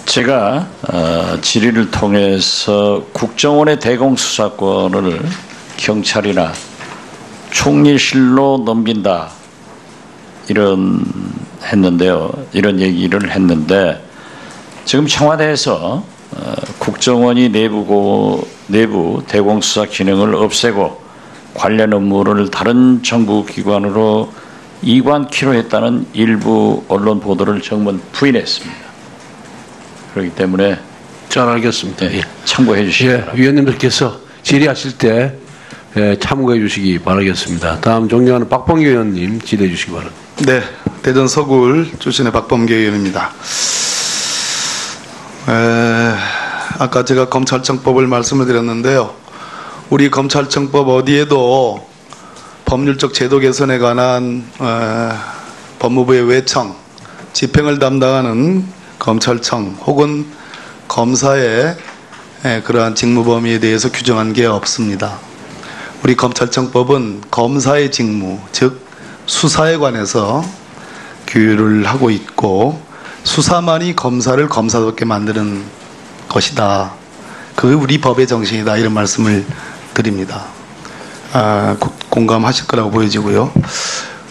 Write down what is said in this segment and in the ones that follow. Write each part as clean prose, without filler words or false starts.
제가 질의를 통해서 국정원의 대공수사권을 경찰이나 총리실로 넘긴다 이런 얘기를 했는데 지금 청와대에서 국정원이 내부 대공수사 기능을 없애고 관련 업무를 다른 정부 기관으로 이관키로 했다는 일부 언론 보도를 정문 부인했습니다. 그렇기 때문에 잘 알겠습니다. 네, 참고해 주시기 바랍니다. 위원님들께서 질의하실 때 참고해 주시기 바라겠습니다. 다음 존경하는 박범계 의원님 질의해 주시기 바랍니다. 네, 대전 서구을 출신의 박범계 의원입니다. 아까 제가 검찰청법을 말씀을 드렸는데요. 우리 검찰청법 어디에도 법률적 제도 개선에 관한 법무부의 외청, 집행을 담당하는 검찰청 혹은 검사의 그러한 직무 범위에 대해서 규정한 게 없습니다. 우리 검찰청법은 검사의 직무, 즉 수사에 관해서 규율을 하고 있고 수사만이 검사를 검사답게 만드는 것이다. 그게 우리 법의 정신이다. 이런 말씀을 드립니다. 공감하실 거라고 보여지고요.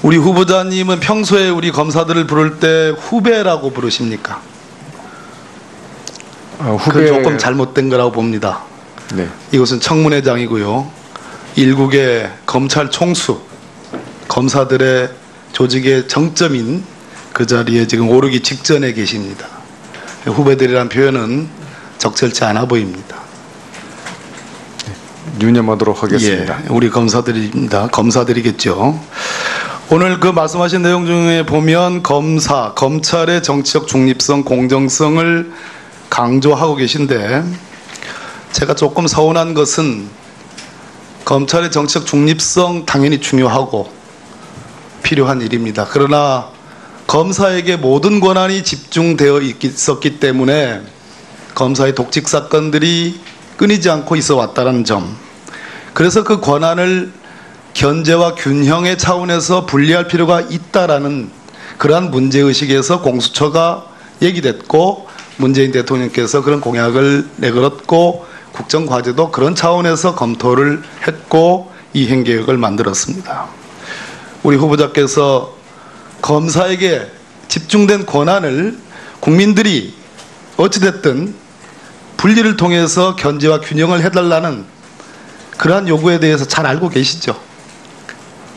우리 후보자님은 평소에 우리 검사들을 부를 때 후배라고 부르십니까? 그건 조금 잘못된 거라고 봅니다. 네. 이것은 청문회장이고요. 일국의 검찰 총수, 검사들의 조직의 정점인 그 자리에 지금 오르기 직전에 계십니다. 후배들이란 표현은 적절치 않아 보입니다. 유념하도록 하겠습니다. 예, 우리 검사들입니다. 검사들이겠죠. 오늘 그 말씀하신 내용 중에 보면 검찰의 정치적 중립성, 공정성을 강조하고 계신데 제가 조금 서운한 것은 검찰의 정치적 중립성 당연히 중요하고 필요한 일입니다. 그러나 검사에게 모든 권한이 집중되어 있었기 때문에 검사의 독직 사건들이 끊이지 않고 있어 왔다는 점, 그래서 그 권한을 견제와 균형의 차원에서 분리할 필요가 있다라는 그러한 문제의식에서 공수처가 얘기됐고 문재인 대통령께서 그런 공약을 내걸었고 국정과제도 그런 차원에서 검토를 했고 이 행계획을 만들었습니다. 우리 후보자께서 검사에게 집중된 권한을 국민들이 어찌됐든 분리를 통해서 견제와 균형을 해달라는 그러한 요구에 대해서 잘 알고 계시죠?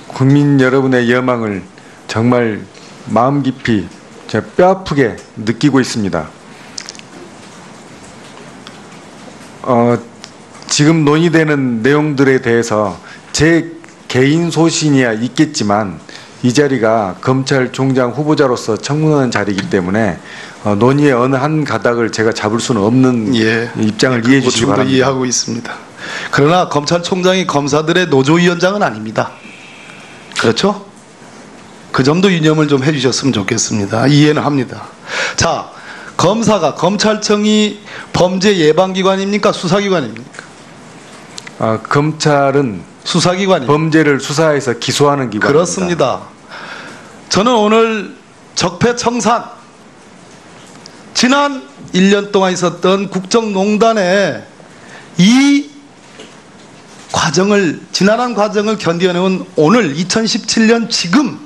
국민 여러분의 여망을 정말 마음 깊이 제가 뼈아프게 느끼고 있습니다. 지금 논의되는 내용들에 대해서 제 개인 소신이야 있겠지만 이 자리가 검찰총장 후보자로서 청문하는 자리이기 때문에 논의의 어느 한 가닥을 제가 잡을 수는 없는 입장을 이해해 주시기 바랍니다. 이해하고 있습니다. 그러나 검찰총장이 검사들의 노조위원장은 아닙니다. 그렇죠? 그 점도 유념을 좀 해주셨으면 좋겠습니다. 이해는 합니다. 자, 검찰청이 범죄 예방기관입니까? 수사기관입니까? 검찰은 수사기관입니다. 범죄를 수사해서 기소하는 기관입니다. 그렇습니다. 저는 오늘 적폐청산, 지난 1년 동안 있었던 국정농단의 이 과정을, 지난한 과정을 견뎌내온 오늘 2017년 지금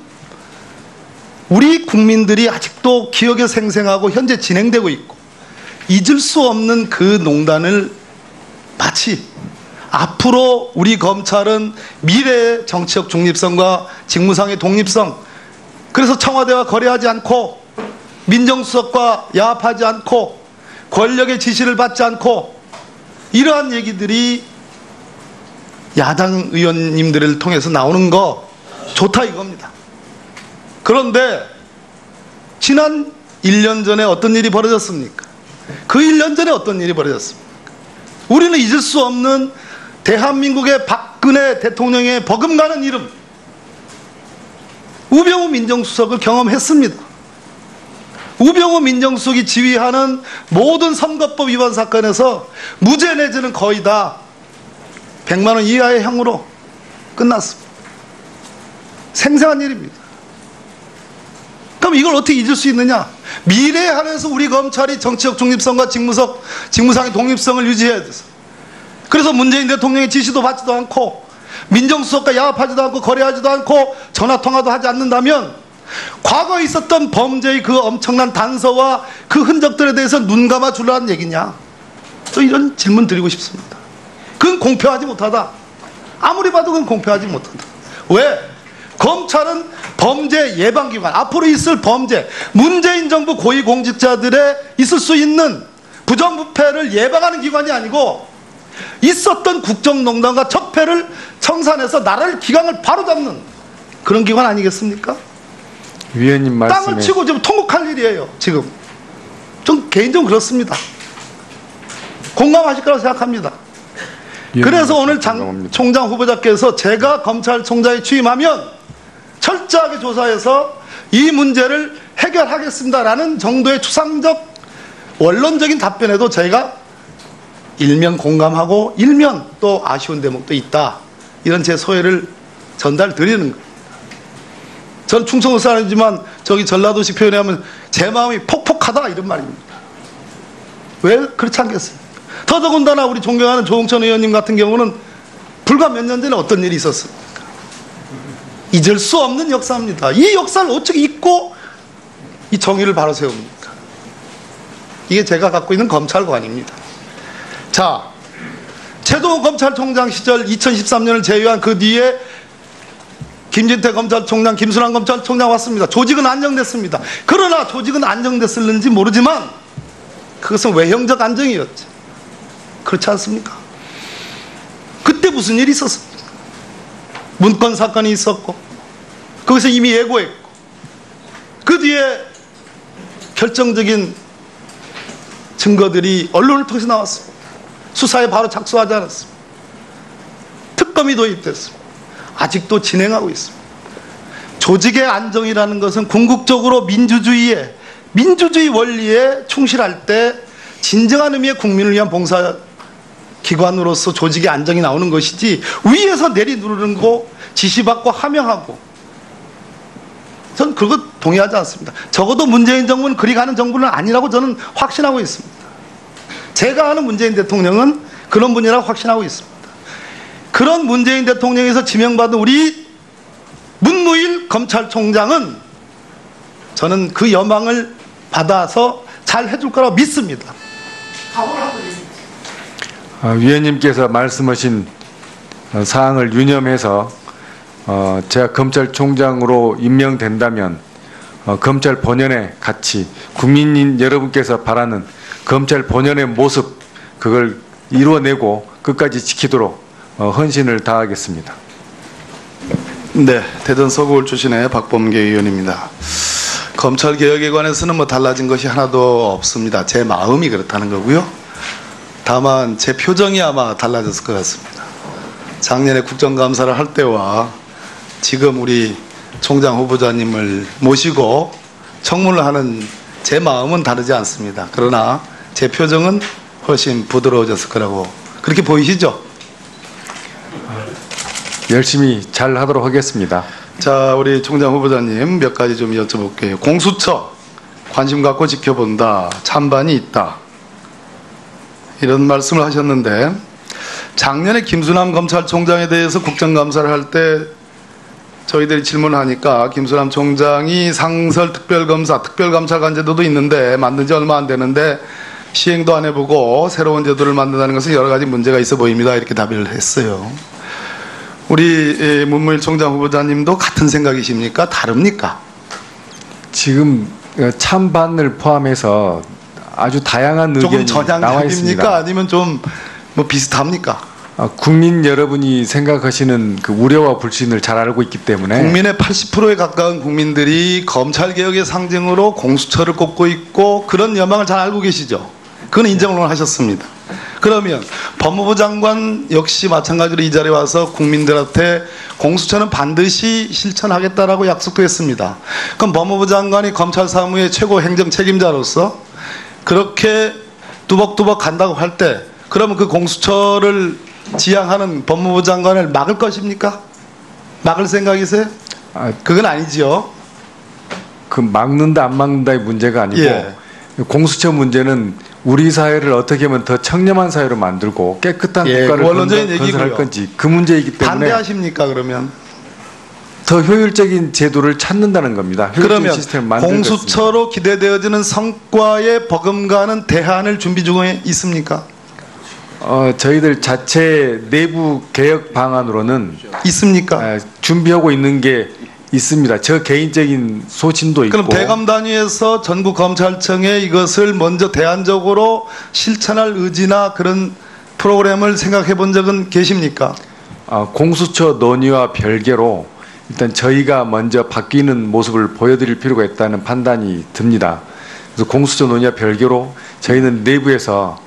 우리 국민들이 아직도 기억에 생생하고 현재 진행되고 있고 잊을 수 없는 그 농단을 마치 앞으로 우리 검찰은 미래의 정치적 중립성과 직무상의 독립성, 그래서 청와대와 거래하지 않고 민정수석과 야합하지 않고 권력의 지시를 받지 않고 이러한 얘기들이 야당 의원님들을 통해서 나오는 거 좋다 이겁니다. 그런데 지난 1년 전에 어떤 일이 벌어졌습니까? 그 1년 전에 어떤 일이 벌어졌습니까? 우리는 잊을 수 없는 대한민국의 박근혜 대통령의 버금가는 이름 우병우 민정수석을 경험했습니다. 우병우 민정수석이 지휘하는 모든 선거법 위반 사건에서 무죄 내지는 거의 다 100만 원 이하의 형으로 끝났습니다. 생생한 일입니다. 그럼 이걸 어떻게 잊을 수 있느냐? 미래에 한해서 우리 검찰이 정치적 중립성과 직무상의 독립성을 유지해야 돼서, 그래서 문재인 대통령의 지시도 받지도 않고 민정수석과 야합하지도 않고 거래하지도 않고 전화통화도 하지 않는다면 과거에 있었던 범죄의 그 엄청난 단서와 그 흔적들에 대해서 눈 감아 주라는 얘기냐? 저 이런 질문 드리고 싶습니다. 그건 공표하지 못하다. 아무리 봐도 그건 공표하지 못한다. 왜? 검찰은 범죄 예방기관, 앞으로 있을 범죄, 문재인 정부 고위공직자들의 있을 수 있는 부정부패를 예방하는 기관이 아니고 있었던 국정농단과 적폐를 청산해서 나라를 기강을 바로잡는 그런 기관 아니겠습니까? 위원님 말씀에 땅을 치고 지금 통곡할 일이에요. 지금 좀 개인적으로 그렇습니다. 공감하실 거라고 생각합니다. 그래서 오늘 장 총장 후보자께서 제가 검찰총장에 취임하면 철저하게 조사해서 이 문제를 해결하겠습니다라는 정도의 추상적 원론적인 답변에도 저희가 일면 공감하고 일면 또 아쉬운 대목도 있다, 이런 제 소회를 전달드리는 겁니다. 저는 충청도 사람이지만 저기 전라도식 표현에 하면 제 마음이 폭폭하다, 이런 말입니다. 왜 그렇지 않겠습니까? 더더군다나 우리 존경하는 조홍천 의원님 같은 경우는 불과 몇 년 전에 어떤 일이 있었습니까? 잊을 수 없는 역사입니다. 이 역사를 어떻게 잊고 이 정의를 바로 세웁니까? 이게 제가 갖고 있는 검찰관입니다. 자, 최동호 검찰총장 시절 2013년을 제외한 그 뒤에 김진태 검찰총장, 김순환 검찰총장 왔습니다. 조직은 안정됐습니다. 그러나 조직은 안정됐을는지 모르지만 그것은 외형적 안정이었죠. 그렇지 않습니까? 그때 무슨 일이 있었습니까? 문건 사건이 있었고 거기서 이미 예고했고 그 뒤에 결정적인 증거들이 언론을 통해서 나왔습니다. 수사에 바로 착수하지 않았습니다. 특검이 도입됐습니다. 아직도 진행하고 있습니다. 조직의 안정이라는 것은 궁극적으로 민주주의 원리에 충실할 때 진정한 의미의 국민을 위한 봉사 기관으로서 조직의 안정이 나오는 것이지, 위에서 내리 누르는 거 지시받고 하명하고, 전 그거 동의하지 않습니다. 적어도 문재인 정부는 그리 가는 정부는 아니라고 저는 확신하고 있습니다. 제가 아는 문재인 대통령은 그런 분이라고 확신하고 있습니다. 그런 문재인 대통령에서 지명받은 우리 문무일 검찰총장은 저는 그 여망을 받아서 잘 해줄 거라고 믿습니다. 위원님께서 말씀하신 사항을 유념해서 제가 검찰총장으로 임명된다면 검찰 본연의 가치, 국민 여러분께서 바라는 검찰 본연의 모습, 그걸 이루어내고 끝까지 지키도록 헌신을 다하겠습니다. 네, 대전 서구울 출신의 박범계 의원입니다. 검찰개혁에 관해서는 뭐 달라진 것이 하나도 없습니다. 제 마음이 그렇다는 거고요. 다만 제 표정이 아마 달라졌을 것 같습니다. 작년에 국정감사를 할 때와 지금 우리 총장 후보자님을 모시고 청문을 하는 제 마음은 다르지 않습니다. 그러나 제 표정은 훨씬 부드러워졌을 거라고 그렇게 보이시죠? 열심히 잘 하도록 하겠습니다. 자, 우리 총장 후보자님 몇 가지 좀 여쭤볼게요. 공수처 관심 갖고 지켜본다, 찬반이 있다, 이런 말씀을 하셨는데, 작년에 김수남 검찰총장에 대해서 국정감사를 할 때 저희들이 질문을 하니까 김수남 총장이 상설 특별감찰관 제도도 있는데 만든 지 얼마 안 되는데 시행도 안 해보고 새로운 제도를 만든다는 것은 여러 가지 문제가 있어 보입니다, 이렇게 답을 했어요. 우리 문무일 총장 후보자님도 같은 생각이십니까? 다릅니까? 지금 찬반을 포함해서 아주 다양한 의견이 조금 나와 있습니다. 전향적입니까? 아니면 좀 뭐 비슷합니까? 국민 여러분이 생각하시는 그 우려와 불신을 잘 알고 있기 때문에 국민의 80%에 가까운 국민들이 검찰개혁의 상징으로 공수처를 꼽고 있고 그런 여망을 잘 알고 계시죠? 그건 인정을 하셨습니다. 그러면 법무부 장관 역시 마찬가지로 이 자리에 와서 국민들한테 공수처는 반드시 실천하겠다라고 약속도 했습니다. 그럼 법무부 장관이 검찰 사무의 최고 행정 책임자로서 그렇게 뚜벅뚜벅 간다고 할 때, 그러면 그 공수처를 지향하는 법무부 장관을 막을 것입니까? 막을 생각이세요? 그건 아니지요. 그 막는다 안 막는다의 문제가 아니고 예. 공수처 문제는 우리 사회를 어떻게 하면 더 청렴한 사회로 만들고 깨끗한 예, 국가를 원론적인 건설할 얘기고요. 건지 그 문제이기 때문에 반대하십니까 그러면? 더 효율적인 제도를 찾는다는 겁니다. 효율적인 그러면 시스템을 만들고 공수처로 기대되어지는 성과에 버금가는 대안을 준비 중에 있습니까? 저희들 자체 내부 개혁 방안으로는 있습니까? 준비하고 있는 게 있습니다. 저 개인적인 소신도 있고. 그럼 대검 단위에서 전국 검찰청에 이것을 먼저 대안적으로 실천할 의지나 그런 프로그램을 생각해 본 적은 계십니까? 공수처 논의와 별개로 일단 저희가 먼저 바뀌는 모습을 보여드릴 필요가 있다는 판단이 듭니다. 그래서 공수처 논의와 별개로 저희는 내부에서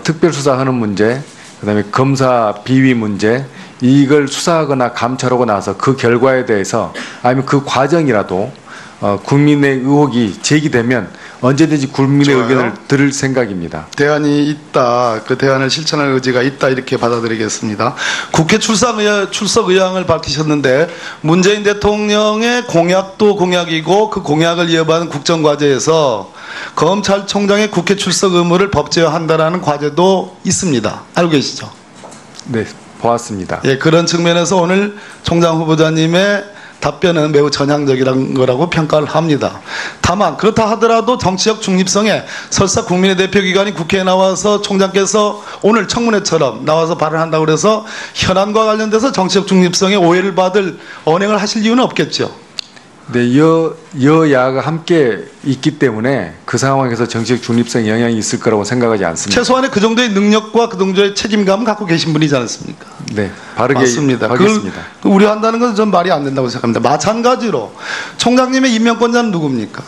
특별수사하는 문제, 그다음에 검사 비위 문제, 이걸 수사하거나 감찰하고 나서 그 결과에 대해서 아니면 그 과정이라도 국민의 의혹이 제기되면 언제든지 국민의 좋아요. 의견을 들을 생각입니다. 대안이 있다. 그 대안을 실천할 의지가 있다. 이렇게 받아들이겠습니다. 국회 출석 의향을 밝히셨는데 문재인 대통령의 공약도 공약이고 그 공약을 이어받은 국정과제에서 검찰총장의 국회 출석 의무를 법제화한다라는 과제도 있습니다. 알고 계시죠? 네, 보았습니다. 예, 그런 측면에서 오늘 총장 후보자님의 답변은 매우 전향적이라는 거라고 평가를 합니다. 다만 그렇다 하더라도 정치적 중립성에 설사 국민의 대표기관이 국회에 나와서 총장께서 오늘 청문회처럼 나와서 발언한다고 그래서 현안과 관련돼서 정치적 중립성에 오해를 받을 언행을 하실 이유는 없겠죠. 네, 여야가 함께 있기 때문에 그 상황에서 정치적 중립성에 영향이 있을 거라고 생각하지 않습니다. 최소한의 그 정도의 능력과 그 정도의 책임감은 갖고 계신 분이지 않습니까? 네, 바르게 맞습니다. 하겠습니다. 그걸 우려한다는 것은 전 말이 안 된다고 생각합니다. 마찬가지로 총장님의 임명권자는 누굽니까?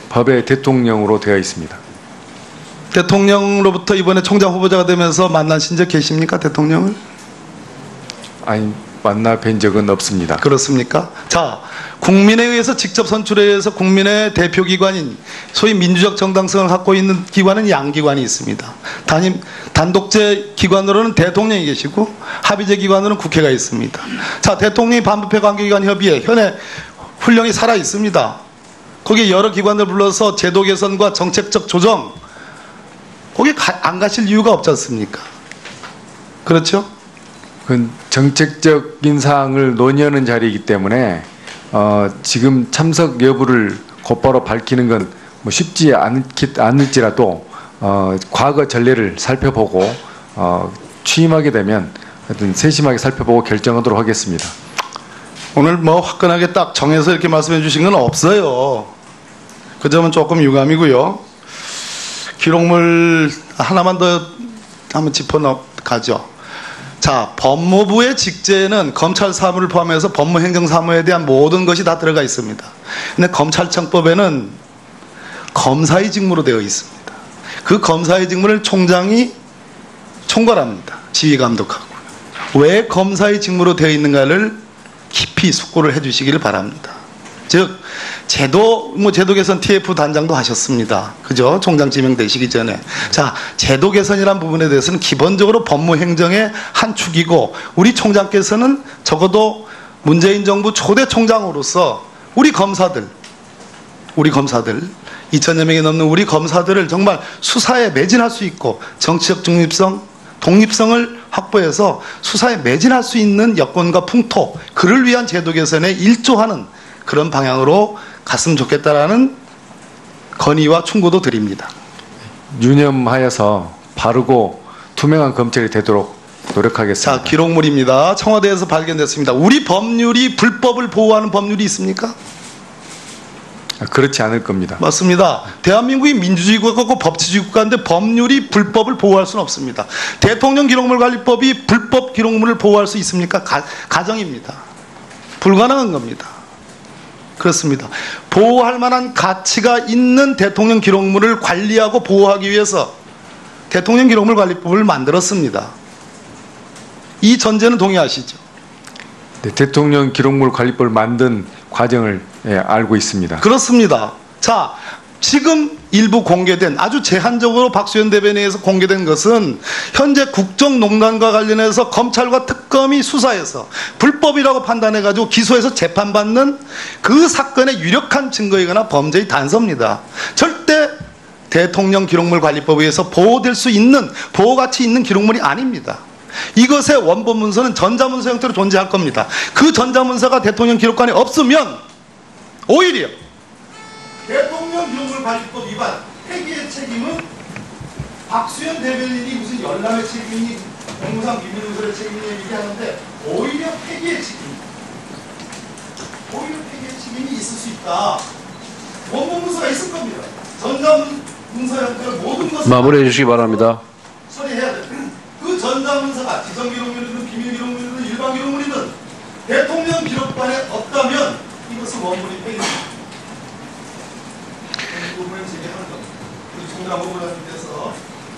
법에 대통령으로 되어 있습니다. 대통령으로부터 이번에 총장 후보자가 되면서 만나신 적 계십니까? 대통령을? 아니, 만나 뵌 적은 없습니다. 그렇습니까? 자, 국민에 의해서 직접 선출에 의해서 국민의 대표기관인 소위 민주적 정당성을 갖고 있는 기관은 양기관이 있습니다. 단독제 기관으로는 대통령이 계시고 합의제 기관으로는 국회가 있습니다. 자, 대통령이 반부패 관계기관 협의회 현행 훈령이 살아 있습니다. 거기에 여러 기관을 불러서 제도 개선과 정책적 조정, 거기 안 가실 이유가 없지 않습니까? 그렇죠? 그 정책적인 사항을 논의하는 자리이기 때문에 지금 참석 여부를 곧바로 밝히는 건 뭐 쉽지 않을지라도 과거 전례를 살펴보고 취임하게 되면 하여튼 세심하게 살펴보고 결정하도록 하겠습니다. 오늘 뭐 화끈하게 딱 정해서 이렇게 말씀해 주신 건 없어요. 그 점은 조금 유감이고요. 기록물 하나만 더 한번 짚어가죠. 자, 법무부의 직제에는 검찰 사무를 포함해서 법무행정사무에 대한 모든 것이 다 들어가 있습니다. 근데 검찰청법에는 검사의 직무로 되어 있습니다. 그 검사의 직무를 총장이 총괄합니다. 지휘감독하고. 왜 검사의 직무로 되어 있는가를 깊이 숙고를 해주시기를 바랍니다. 즉 제도 개선 TF 단장도 하셨습니다. 그죠? 총장 지명되시기 전에. 자, 제도 개선이란 부분에 대해서는 기본적으로 법무행정의 한 축이고 우리 총장께서는 적어도 문재인 정부 초대 총장으로서 우리 검사들 2천여 명이 넘는 우리 검사들을 정말 수사에 매진할 수 있고 정치적 중립성, 독립성을 확보해서 수사에 매진할 수 있는 여건과 풍토, 그를 위한 제도 개선에 일조하는 그런 방향으로 갔으면 좋겠다라는 건의와 충고도 드립니다. 유념하여서 바르고 투명한 검찰이 되도록 노력하겠습니다. 자, 기록물입니다. 청와대에서 발견됐습니다. 우리 법률이 불법을 보호하는 법률이 있습니까? 그렇지 않을 겁니다. 맞습니다. 대한민국이 민주주의 국가고 법치주의 국가인데 법률이 불법을 보호할 수는 없습니다. 대통령 기록물 관리법이 불법 기록물을 보호할 수 있습니까? 가정입니다. 불가능한 겁니다. 그렇습니다. 보호할 만한 가치가 있는 대통령 기록물을 관리하고 보호하기 위해서 대통령 기록물 관리법을 만들었습니다. 이 전제는 동의하시죠? 네, 대통령 기록물 관리법을 만든 과정을 알고 있습니다. 그렇습니다. 자, 지금 일부 공개된, 아주 제한적으로 박수현 대변인에서 공개된 것은 현재 국정농단과 관련해서 검찰과 특검이 수사해서 불법이라고 판단해가지고 기소해서 재판받는 그 사건의 유력한 증거이거나 범죄의 단서입니다. 절대 대통령 기록물 관리법에 의해서 보호될 수 있는, 보호가치 있는 기록물이 아닙니다. 이것의 원본 문서는 전자문서 형태로 존재할 겁니다. 그 전자문서가 대통령 기록관에 없으면 오히려 대통령 기록물 관리법 위반 폐기의 책임은 박수현 대변인이 무슨 열람의 책임이 공무상 비밀누설의 책임이 얘기하는데 오히려 폐기의 책임입니다. 오히려 폐기의 책임이 있을 수 있다. 원본 문서가 있을 겁니다. 전자문서 형태로 모든 것을 마무리해 주시기 바랍니다. 처리해야 돼. 그 전자문서가 지정기록물이든 비밀기록물이든 일반기록물이든 대통령 기록관에 없다면 이것은 원본이 폐기입니다. 이 부분을 제기하는 겁니다. 우리 총장 후보자님께서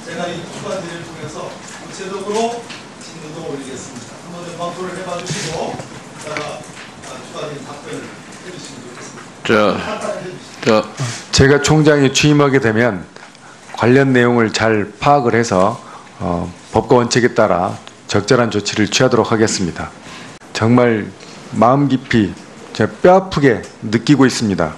제가 이 추가 질의를 통해서 구체적으로 진도도 올리겠습니다. 한번 좀 검토를 해봐 주시고 제가 추가적인 답변을 해주시면 좋겠습니다. 제가 총장이 취임하게 되면 관련 내용을 잘 파악을 해서 법과 원칙에 따라 적절한 조치를 취하도록 하겠습니다. 정말 마음 깊이 제가 뼈아프게 느끼고 있습니다.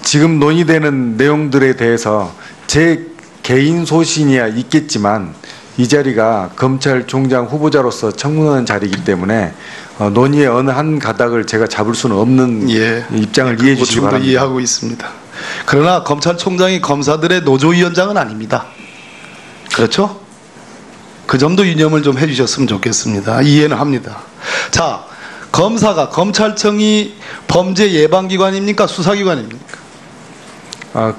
지금 논의되는 내용들에 대해서 제 개인 소신이야 있겠지만 이 자리가 검찰총장 후보자로서 청문하는 자리이기 때문에 논의의 어느 한 가닥을 제가 잡을 수는 없는 입장을 이해해 주시기 바랍니다. 이해하고 있습니다. 그러나 검찰총장이 검사들의 노조위원장은 아닙니다. 그렇죠? 그 점도 유념을 좀 해주셨으면 좋겠습니다. 이해는 합니다. 자, 검사가, 검찰청이 범죄 예방기관입니까? 수사기관입니까?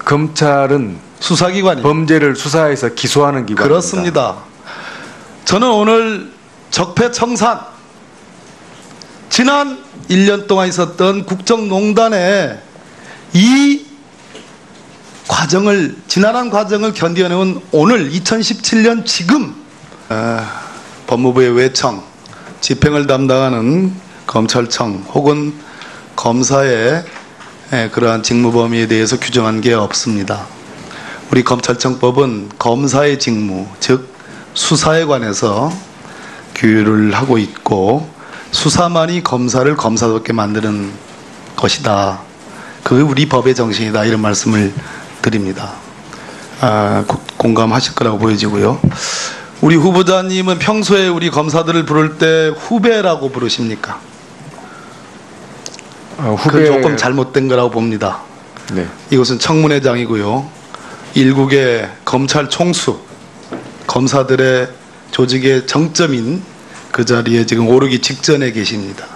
검찰은 수사기관입니다. 범죄를 수사해서 기소하는 기관입니다. 그렇습니다. 저는 오늘 적폐청산, 지난 1년 동안 있었던 국정농단의 이 과정을, 지난한 과정을 견뎌내온 오늘 2017년 지금 법무부의 외청, 집행을 담당하는 검찰청 혹은 검사의 그러한 직무 범위에 대해서 규정한 게 없습니다. 우리 검찰청법은 검사의 직무, 즉 수사에 관해서 규율을 하고 있고 수사만이 검사를 검사답게 만드는 것이다. 그게 우리 법의 정신이다. 이런 말씀을 드립니다. 공감하실 거라고 보여지고요. 우리 후보자님은 평소에 우리 검사들을 부를 때 후배라고 부르십니까? 그건 조금 잘못된 거라고 봅니다. 네. 이것은 청문회장이고요. 일국의 검찰 총수, 검사들의 조직의 정점인 그 자리에 지금 오르기 직전에 계십니다.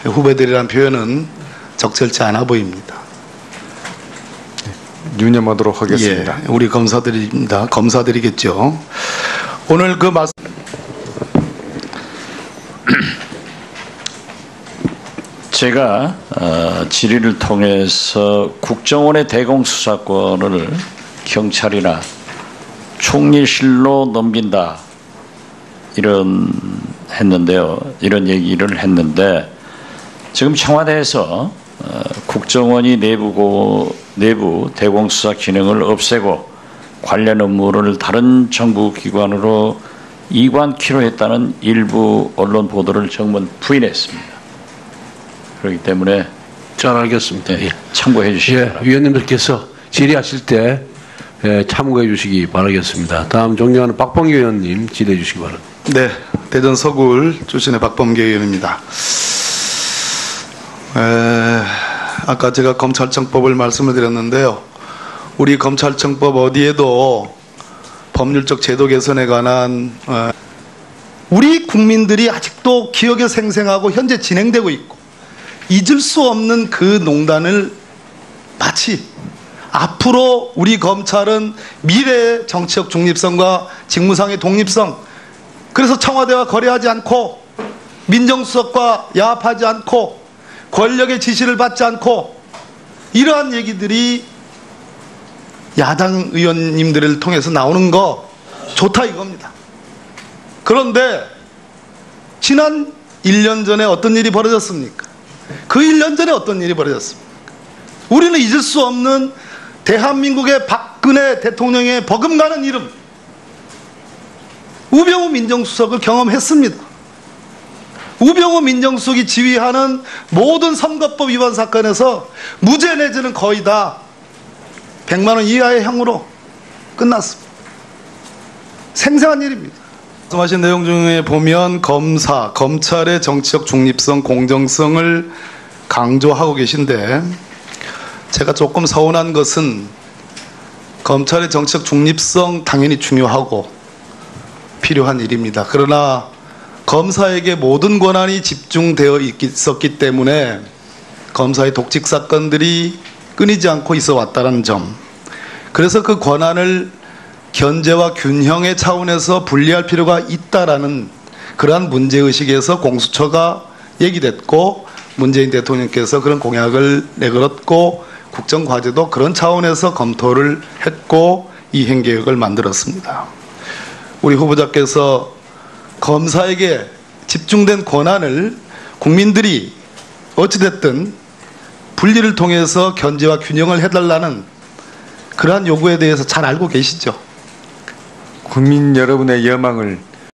후배들이란 표현은 적절치 않아 보입니다. 유념하도록 하겠습니다. 예, 우리 검사들입니다. 검사들이겠죠. 오늘 그 말씀 제가 질의를 통해서 국정원의 대공수사권을 경찰이나 총리실로 넘긴다 이런 얘기를 했는데 지금 청와대에서 국정원이 내부 대공수사 기능을 없애고 관련 업무를 다른 정부기관으로 이관키로 했다는 일부 언론 보도를 정문 부인했습니다. 그렇기 때문에 잘 알겠습니다. 예. 참고해 주시기 바랍니다. 위원님들께서 질의하실 때 참고해 주시기 바라겠습니다. 다음 존경하는 박범계 의원님 질의해 주시기 바랍니다. 네, 대전 서구을 출신의 박범계 의원입니다. 아까 제가 검찰청법을 말씀을 드렸는데요. 우리 검찰청법 어디에도 법률적 제도 개선에 관한 우리 국민들이 아직도 기억에 생생하고 현재 진행되고 있고 잊을 수 없는 그 농단을 마치 앞으로 우리 검찰은 미래의 정치적 중립성과 직무상의 독립성, 그래서 청와대와 거래하지 않고 민정수석과 야합하지 않고 권력의 지시를 받지 않고 이러한 얘기들이 야당 의원님들을 통해서 나오는 거 좋다 이겁니다. 그런데 지난 1년 전에 어떤 일이 벌어졌습니까? 그 1년 전에 어떤 일이 벌어졌습니까? 우리는 잊을 수 없는 대한민국의 박근혜 대통령의 버금가는 이름 우병우 민정수석을 경험했습니다. 우병우 민정수석이 지휘하는 모든 선거법 위반 사건에서 무죄 내지는 거의 다 100만 원 이하의 형으로 끝났습니다. 생생한 일입니다. 말씀하신 내용 중에 보면 검사, 검찰의 정치적 중립성, 공정성을 강조하고 계신데 제가 조금 서운한 것은 검찰의 정치적 중립성 당연히 중요하고 필요한 일입니다. 그러나 검사에게 모든 권한이 집중되어 있었기 때문에 검사의 독직 사건들이 끊이지 않고 있어 왔다는 점, 그래서 그 권한을 견제와 균형의 차원에서 분리할 필요가 있다라는 그러한 문제의식에서 공수처가 얘기됐고 문재인 대통령께서 그런 공약을 내걸었고 국정과제도 그런 차원에서 검토를 했고 이행계획을 만들었습니다. 우리 후보자께서 검사에게 집중된 권한을 국민들이 어찌됐든 분리를 통해서 견제와 균형을 해달라는 그러한 요구에 대해서 잘 알고 계시죠? 국민 여러분의 여망을